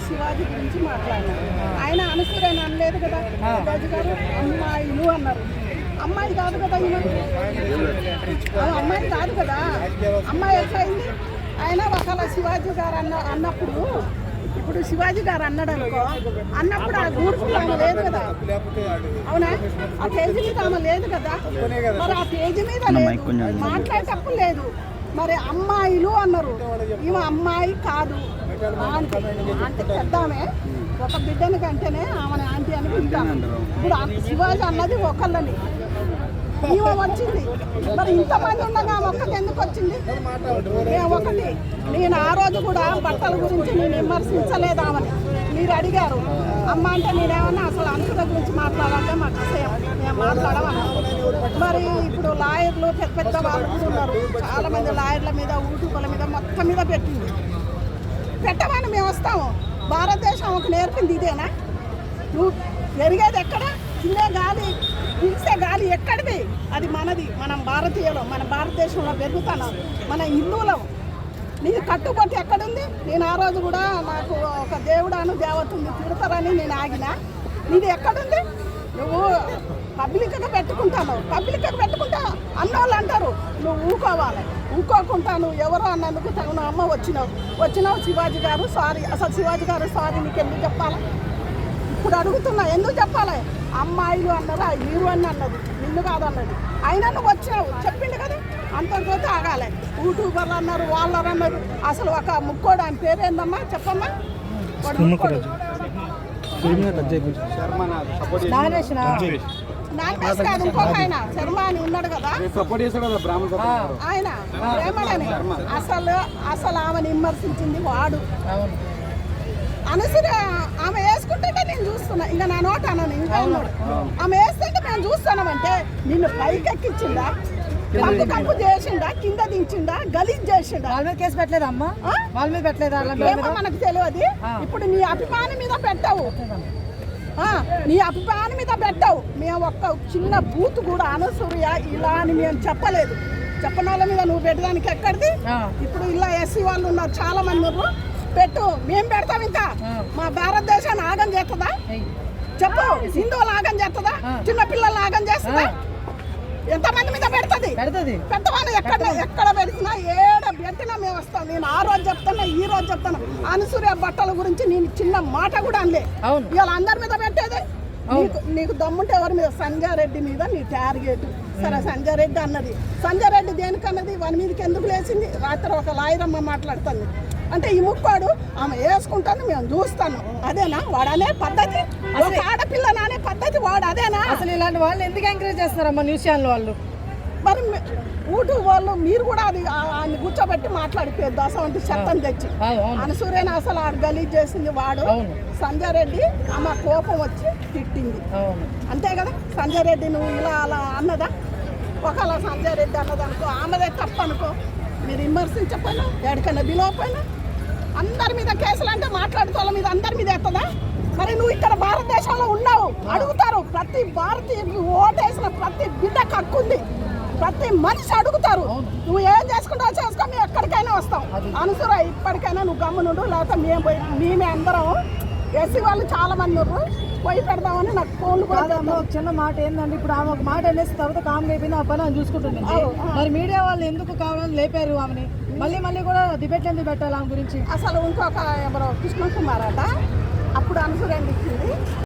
శివాజీ గురించి మాట్లాడినారు. ఆయన అనుసరణ అనలేదు కదా, రాజు గారు అమ్మాయిలు అన్నారు. అమ్మాయి కాదు కదా, అమ్మాయి కాదు కదా, అమ్మాయి ఎట్లయింది? ఆయన ఒకవేళ శివాజీ గారు అన్నప్పుడు, ఇప్పుడు శివాజీ గారు అన్నాడు అనుకో, అన్నప్పుడు ఆ గూడుకు ఆమె లేదు కదా, అవునా? ఆ పేజీ మీద ఆమె లేదు కదా, మరి ఆ పేజీ మీద లేదు, మాట్లాడేటప్పుడు లేదు. మరి అమ్మాయిలు అన్నారు, ఈమె అమ్మాయి కాదు, ఆంటీ పెద్ద ఆమె. ఒక బిడ్డని కంటేనే ఆమె ఆంటీ అని పిలుతాను. ఇప్పుడు శివాజీ అన్నది ఒకళ్ళని, ఈమె వచ్చింది. మరి ఇంతమంది ఉండగా ఒక్కటి ఎందుకు వచ్చింది? ఒకటి, నేను ఆ రోజు కూడా బట్టల గురించి నేను విమర్శించలేదామని మీరు అడిగారు. అమ్మ అంటే నేనేమన్నా అసలు అనుకున్న గురించి మాట్లాడాలంటే మాకు అసహ్యం, మేము మాట్లాడమన్నా. మరి ఇప్పుడు లాయర్లు పెద్ద పెద్ద వాళ్ళు కూడా ఉన్నారు, చాలామంది లాయర్ల మీద, యూట్యూబ్ల మీద మొత్తం మీద పెట్టమని మేము వస్తాము. భారతదేశం ఒక నేర్పింది ఇదేనా? నువ్వు పెరిగేది ఎక్కడ? తినే గాలి, పీల్చే గాలి ఎక్కడిది? అది మనది, మనం భారతీయులు, మన భారతదేశంలో పెరుగుతున్నాం, మన హిందువులం. నీది కట్టుబట్టి ఎక్కడుంది? నేను ఆ రోజు కూడా నాకు ఒక దేవుడాను దేవత ఉంది, తిడతారని నేను ఆగిన. నీది ఎక్కడుంది? నువ్వు పబ్లిక్గా పెట్టుకుంటాను, పబ్లిక్గా పెట్టుకుంటా అన్నోళ్ళు అంటారు, నువ్వు ఊకోవాలి. ఊకోకుండా నువ్వు ఎవరో అన్నందుకు తగిన అమ్మ వచ్చినావు శివాజీ గారు సారీ. అసలు శివాజీ గారు సారీ నీకు ఎందుకు చెప్పాలి? ఇప్పుడు అడుగుతున్నా, ఎందుకు చెప్పాలి? అమ్మాయిలు అన్నారు, ఆ హీరోయిన్ అన్నది, నిన్ను కాదన్నది. అయినా నువ్వు వచ్చినావు, చెప్పిండు కదా, అంతటితో ఆగాలి. యూట్యూబర్లు అన్నారు, వాళ్ళు అన్నారు. అసలు ఒక ముక్కోడు ఆయన పేరు ఏందమ్మా చెప్పమ్మా? ముక్కోడు నాగేష్ కాదు, ఇంకొక ఆయన శర్మ అని ఉన్నాడు కదా ఆయన, ఏమడని అసలు ఆమెను విమర్శించింది వాడు. అనసరి ఆమె వేసుకుంటే నేను చూస్తున్నా, ఇంకా నా నోట అన్నాను, ఇంకా ఉన్నాడు. ఆమె వేస్తుంటే మేము చూస్తున్నామంటే నిన్ను పైకెక్కించిందా, కంపు చేసిండా, కింద దించిండా, గలీజ్ చేసిండా? వాళ్ళ మీద కేసు పెట్టలేదా అమ్మా? వాళ్ళ మీద పెట్టలేదా? ఏమో మనకు తెలియదు. ఇప్పుడు నీ అభిమానం మీద పెట్టావు, నీ అభిమానం మీద పెట్టావు. మేము ఒక్క చిన్న బూత్ కూడా అనసూయ ఇలా అని మేము చెప్పలేదు. చెప్పని వాళ్ళ మీద నువ్వు పెట్టడానికి ఎక్కడిది? ఇప్పుడు ఇలా ఎస్సీ వాళ్ళు ఉన్నారు, చాలా మంది ఉన్నారు, పెట్టు, మేము పెడతాం. ఇంకా మా భారతదేశాన్ని ఆగం చేస్తుందా చెప్పు? హిందువులు ఆగం చేస్తుందా? చిన్నపిల్లలు ఆగం చేస్తుందా? ఎంతమంది మీద పెడుతుంది? పెద్దవాళ్ళు ఎక్కడ పెడుతున్నా, ఏడ పెట్టినా మేము వస్తాం. నేను ఆ రోజు చెప్తాను, ఈ రోజు చెప్తాను. అనసూయ బట్టల గురించి నేను చిన్న మాట కూడా అనలే. ఇవాళ అందరి మీద పెట్టేది. నీకు దమ్ముంటే ఎవరి మీద? సంజయ్ రెడ్డి మీద నీ టార్గెట్. సరే, సంజయ్ రెడ్డి అన్నది, సంజయ్ రెడ్డి దేనికన్నది? వాని మీదకి ఎందుకు లేచింది? రాత్రి ఒక లాయరమ్మ మాట్లాడుతుంది అంటే ఈ ముక్కోడు ఆమె వేసుకుంటాను, మేము చూస్తాను. అదేనా వాడనే పద్ధతి? ఒక ఆడపిల్ల నానే పద్ధతి వాడు అదేనా? అసలు ఇలాంటి వాళ్ళు ఎందుకు ఎంకరేజ్ చేస్తారమ్మా న్యూస్ ఛానల్ వాళ్ళు? మరి యూట్యూబ్ వాళ్ళు మీరు కూడా అది ఆయన కూర్చోబెట్టి మాట్లాడిపోద్దు అసలు చెత్తని తెచ్చి. అనసూయని అసలు ఆడు గలీజ్ చేసింది వాడు. సంజయ్ రెడ్డి ఆమె కోపం వచ్చి తిట్టింది, అంతే కదా? సంజయ్ రెడ్డి నువ్వు ఇలా అలా అన్నదా? ఒకవేళ సంజయ్ రెడ్డి అన్నదనుకో, ఆమెదే తప్పు అనుకో, మీరు విమర్శించకపోయినా, ఎక్కడికైనా బిలవపోయినా, అందరి మీద కేసులు అంటే మాట్లాడుకోవాల మీద అందరి మీద ఎత్తదా? మరి నువ్వు ఇక్కడ భారతదేశంలో ఉన్నావు, అడుగుతారు. ప్రతి భారతీయుడు ఓటేసిన ప్రతి బిడ్డకు హక్కు ఉంది, ప్రతి మనిషి అడుగుతారు. నువ్వు ఏం చేసుకుంటావు చేసుకో, మేము ఎక్కడికైనా వస్తాం. అనసూయ ఇప్పటికైనా నువ్వు గమ్మునుండు, లేకపోతే మేమే అందరం ఎస్సీ వాళ్ళు చాలా మంది పోయి పెడదామని నాకు ఫోన్లు కూడా. చిన్న మాట ఏంటంటే, ఇప్పుడు ఆమె ఒక మాట అనేసి తర్వాత కామ్గా అయిపోయింది, ఆ పని ఆమె చూసుకుంటుంది. మరి మీడియా వాళ్ళు ఎందుకు కావాలని లేపారు ఆమెని? మళ్ళీ కూడా డిబేట్లు ఎందుకు పెట్టాలి ఆమె గురించి? అసలు ఇంకొక ఎవరో కృష్ణ కుమార్ అట, అప్పుడు అనసూయ ఇచ్చింది.